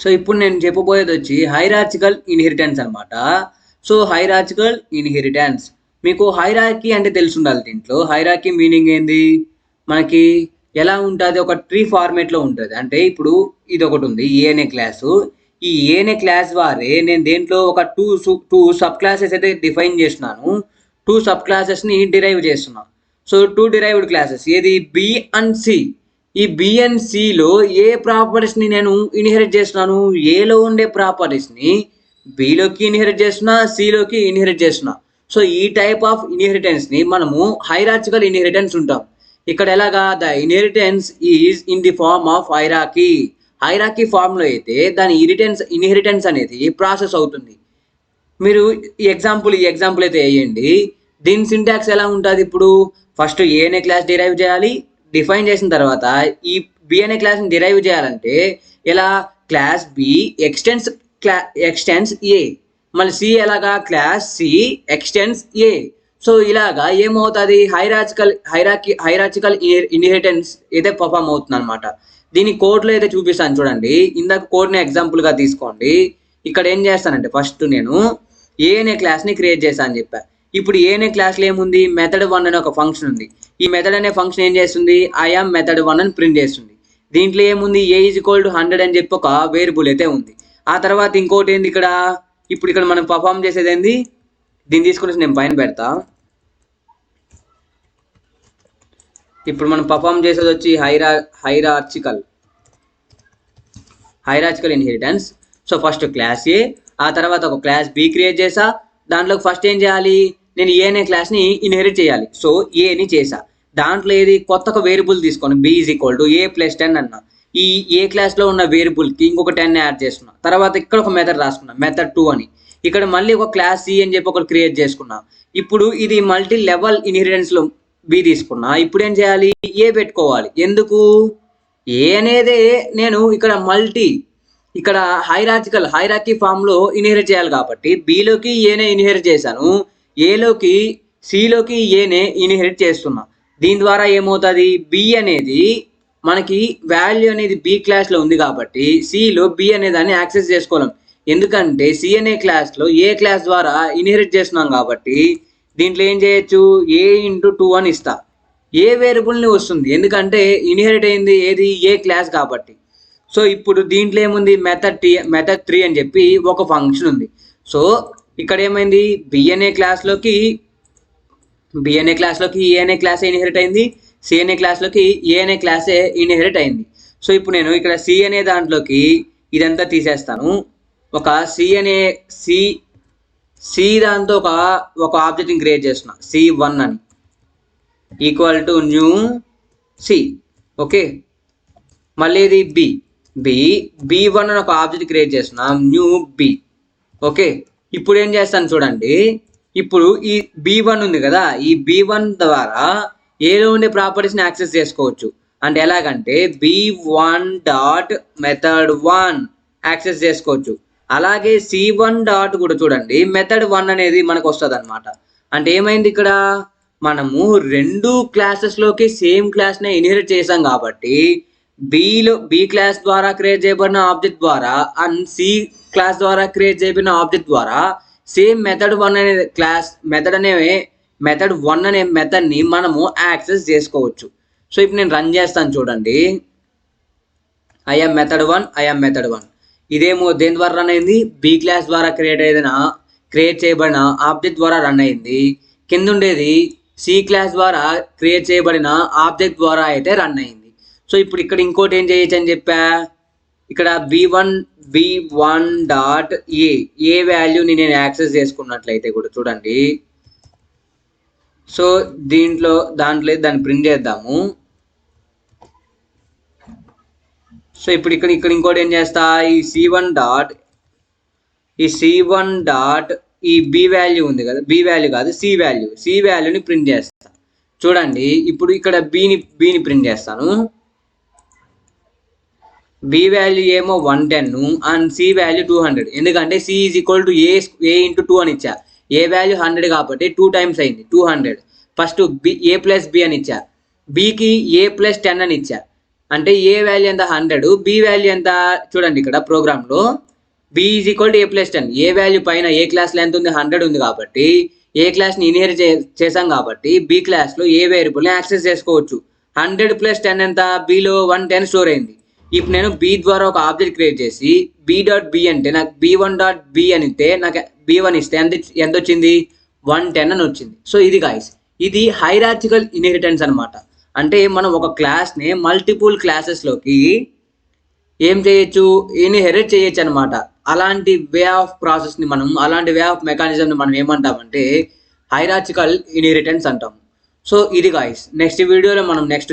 So ఇప్పుడు నేను చెప్పబోయేది వచ్చి హైరార్చికల్ ఇన్హెరిటెన్స్ అనమాట. సో హైరార్చికల్ ఇన్హెరిటెన్స్ మీకు హైరార్కీ అంటే తెలిసి ఉండాలి. దీంట్లో హైరార్కీ మీనింగ్ ఏంది, మనకి ఎలా ఉంటుంది, ఒక ట్రీ ఫార్మేట్లో ఉంటుంది. అంటే ఇప్పుడు ఇది ఒకటి ఉంది ఏ అనే క్లాసు. ఈ ఏ అనే క్లాస్ వారే నేను దేంట్లో ఒక టూ సబ్ క్లాసెస్ అయితే డిఫైన్ చేస్తున్నాను. టూ సబ్ క్లాసెస్ని డిరైవ్ చేస్తున్నాను. సో టూ డిరైవ్డ్ క్లాసెస్ ఏది బి అండ్ సి. ఈ బి అండ్ సిలో ఏ ప్రాపర్టీస్ని నేను ఇన్హెరిట్ చేస్తున్నాను, ఏలో ఉండే ప్రాపర్టీస్ని బిలోకి ఇన్హెరిట్ చేస్తున్నా, సిలోకి ఇన్హెరిట్ చేస్తున్నా. సో ఈ టైప్ ఆఫ్ ఇన్హెరిటెన్స్ని మనము హైరార్చికల్ ఇన్హెరిటెన్స్ ఉంటాం. ఇక్కడ ఎలాగా the inheritance is in the form of hierarchy. Hierarchy ఫామ్లో అయితే దాని ఇన్హెరిటెన్స్ అనేది ప్రాసెస్ అవుతుంది. మీరు ఈ ఎగ్జాంపుల్ అయితే వేయండి. దీని సింటాక్స్ ఎలా ఉంటుంది, ఇప్పుడు ఫస్ట్ ఏ అనే క్లాస్ డిరైవ్ చేయాలి. డిఫైన్ చేసిన తర్వాత ఈ బి అనే క్లాస్ని డిరైవ్ చేయాలంటే ఎలా, క్లాస్ బి ఎక్స్టెన్స్ ఏ, మళ్ళీ సి ఎలాగా క్లాస్ సి ఎక్స్టెన్స్ ఏ. సో ఇలాగా ఏమవుతుంది, హైరార్చికల్ ఇన్హెరిటెన్స్ అయితే పర్ఫామ్ అవుతుంది అనమాట. దీని కోడ్లో అయితే చూపిస్తాను చూడండి. ఇందాక కోడ్ని ఎగ్జాంపుల్గా తీసుకోండి. ఇక్కడ ఏం చేస్తానంటే ఫస్ట్ నేను ఏ అనే క్లాస్ని క్రియేట్ చేశాను అని చెప్పా. ఇప్పుడు ఏ అనే క్లాస్లో ఏముంది, మెథడ్ 1 అనే ఒక ఫంక్షన్ ఉంది. ఈ మెథడ్ అనే ఫంక్షన్ ఏం చేస్తుంది, ఐఎమ్ మెథడ్ 1 అని ప్రింట్ చేస్తుంది. దీంట్లో ఏముంది, ఏ ఈజ్ ఈక్వల్ టు 100 అని చెప్పి ఒక వేరియబుల్ అయితే ఉంది. ఆ తర్వాత ఇంకోటి ఏంది ఇక్కడ, ఇప్పుడు ఇక్కడ మనం పర్ఫామ్ చేసేది ఏంది, దీన్ని తీసుకుని నేను పైన పెడతా. ఇప్పుడు మనం పర్ఫామ్ చేసేది వచ్చి hierarchical inheritance. So first class A, ఆ తర్వాత ఒక క్లాస్ బి క్రియేట్ చేసా. దాంట్లో ఫస్ట్ ఏం చేయాలి, నేను ఏ అనే క్లాస్ని ఇన్హెరిట్ చేయాలి. సో ఏని చేసా. దాంట్లో ఏది కొత్త ఒక వేరియబుల్ తీసుకొని B is equal to A plus 10 అన్న. ఈ ఏ క్లాస్లో ఉన్న వేరియబుల్కి ఇంకొక 10 యాడ్ చేస్తున్నా. తర్వాత ఇక్కడ ఒక మెథడ్ రాసుకున్నా, మెథడ్ 2 అని. ఇక్కడ మళ్ళీ ఒక క్లాస్ సి అని చెప్పి ఒకటి క్రియేట్ చేసుకున్నా. ఇప్పుడు ఇది మల్టీ లెవెల్ ఇన్హెరిటెన్స్లో బి తీసుకున్నా. ఇప్పుడు ఏం చేయాలి, ఏ పెట్టుకోవాలి. ఎందుకు, ఏ అనేదే నేను ఇక్కడ హైరార్కీ ఫామ్లో ఇన్హెరిట్ చేయాలి కాబట్టి బిలోకి ఏనే ఇన్హెరిట్ చేశాను, ఏలోకి సిలోకి ఏనే ఇన్హెరిట్ చేస్తున్నా. దీని ద్వారా ఏమవుతుంది, బి అనేది మనకి వాల్యూ అనేది బి క్లాస్లో ఉంది కాబట్టి సిలో బి అనే దాన్ని యాక్సెస్ చేసుకోలేం. ఎందుకంటే సి అనే క్లాస్లో ఏ క్లాస్ ద్వారా ఇన్హెరిట్ చేస్తున్నాం కాబట్టి దీంట్లో ఏం చేయొచ్చు, ఏ ఇంటూ 2 అని ఇస్తా. ఏ వేరియబుల్ని వస్తుంది, ఎందుకంటే ఇన్హెరిట్ అయింది ఏది ఏ క్లాస్ కాబట్టి. సో ఇప్పుడు దీంట్లో ఏముంది, మెథడ్ 3 అని చెప్పి ఒక ఫంక్షన్ ఉంది. సో ఇక్కడ ఏమైంది, బి అనే క్లాస్లోకి ఏ అనే క్లాసే ఇన్హెరిట్ అయింది, సి అనే క్లాస్లోకి ఏ అనే క్లాసే ఇన్హెరిట్ అయింది. సో ఇప్పుడు నేను ఇక్కడ సి అనే దాంట్లోకి ఇదంతా తీసేస్తాను. ఒక సి దాంతో ఒక ఆబ్జెక్ట్ని క్రియేట్ చేస్తున్నా, C1 అని equal to new C. Okay, మళ్ళీ ఇది B1 అని ఒక ఆబ్జెక్ట్ క్రియేట్ చేస్తున్నాం, న్యూ బి. ఓకే, ఇప్పుడు ఏం చేస్తాను చూడండి. ఇప్పుడు ఈ B1 ఉంది కదా, ఈ B1 ద్వారా ఏలో ఉండే ప్రాపర్టీస్ని యాక్సెస్ చేసుకోవచ్చు. అంటే ఎలాగంటే B1 డాట్ మెథడ్ 1 యాక్సెస్ చేసుకోవచ్చు. అలాగే C1 డాట్ కూడా చూడండి, మెథడ్ 1 అనేది మనకు వస్తుంది అనమాట. అంటే ఏమైంది, ఇక్కడ మనము రెండు క్లాసెస్లోకి సేమ్ క్లాస్నే ఇన్హెరిట్ చేసాం కాబట్టి బి క్లాస్ ద్వారా క్రియేట్ చేయబడిన ఆబ్జెక్ట్ ద్వారా అండ్ సి క్లాస్ ద్వారా క్రియేట్ చేయబడిన ఆబ్జెక్ట్ ద్వారా సేమ్ మెథడ్ 1 అనే మెథడ్ని మనము యాక్సెస్ చేసుకోవచ్చు. సో ఇప్పుడు నేను రన్ చేస్తాను చూడండి. ఐఎమ్ మెథడ్ 1 ఇదేమో దేని ద్వారా రన్ అయింది, బి క్లాస్ ద్వారా క్రియేట్ చేయబడిన ఆబ్జెక్ట్ ద్వారా రన్ అయింది. కింద ఉండేది సి క్లాస్ ద్వారా క్రియేట్ చేయబడిన ఆబ్జెక్ట్ ద్వారా అయితే రన్ అయింది. సో ఇప్పుడు ఇక్కడ ఇంకోటి ఏం చేయొచ్చు అని చెప్పా, ఇక్కడ B1 డాట్ ఏ వాల్యూని నేను యాక్సెస్ చేసుకున్నట్లయితే కూడా చూడండి. సో దాంట్లో దాన్ని ప్రింట్ చేద్దాము. సో ఇప్పుడు ఇక్కడ ఇంకోటి ఏం చేస్తా, ఈ C1 డాట్ ఈ బి వాల్యూ ఉంది కదా, బి వాల్యూ కాదు సి వాల్యూని ప్రింట్ చేస్తా. చూడండి ఇప్పుడు ఇక్కడ బిని ప్రింట్ చేస్తాను. బి వాల్యూ ఏమో 110 అండ్ సి వాల్యూ 200. ఎందుకంటే C is equal to A into 2 అని ఇచ్చా. ఏ వాల్యూ 100 కాబట్టి 2 టైమ్స్ అయింది 200. ఫస్ట్ ఏ ప్లస్ బి అని ఇచ్చా, బికి ఏ ప్లస్ 10 అని ఇచ్చా. అంటే ఏ వాల్యూ ఎంత 100, బి వాల్యూ ఎంత చూడండి ఇక్కడ ప్రోగ్రామ్లో B is equal to A plus 10. A value పైన ఏ క్లాస్లో ఎంత ఉంది 100 ఉంది కాబట్టి ఏ క్లాస్ని ఇన్హెరిట్ చేసాం కాబట్టి బి క్లాస్లో ఏ వేరియబుల్ని యాక్సెస్ చేసుకోవచ్చు. 100 + 10 ఎంత, బిలో 110 స్టోర్ అయింది. ఇప్పుడు నేను బి ద్వారా ఒక ఆబ్జెక్ట్ క్రియేట్ చేసి బి డాట్ బి అంటే నాకు b1 డాట్ బి అని ఇస్తే నాకు b1 ఇస్తే ఎంత వచ్చింది 110 అని వచ్చింది. సో ఇది గాయస్, ఇది హైరార్చికల్ ఇన్హెరిటెన్స్ అనమాట. అంటే మనం ఒక క్లాస్ని మల్టిపుల్ క్లాసెస్లోకి ఏం చేయొచ్చు, ఇన్హెరిట్ చేయొచ్చు అనమాట. అలాంటి వే ఆఫ్ ప్రాసెస్ని మనం, అలాంటి వే ఆఫ్ మెకానిజంని మనం ఏమంటామంటే హైరార్చికల్ ఇన్హెరిటెన్స్ అంటాం. సో ఇది గాయస్, నెక్స్ట్ వీడియోలో మనం నెక్స్ట్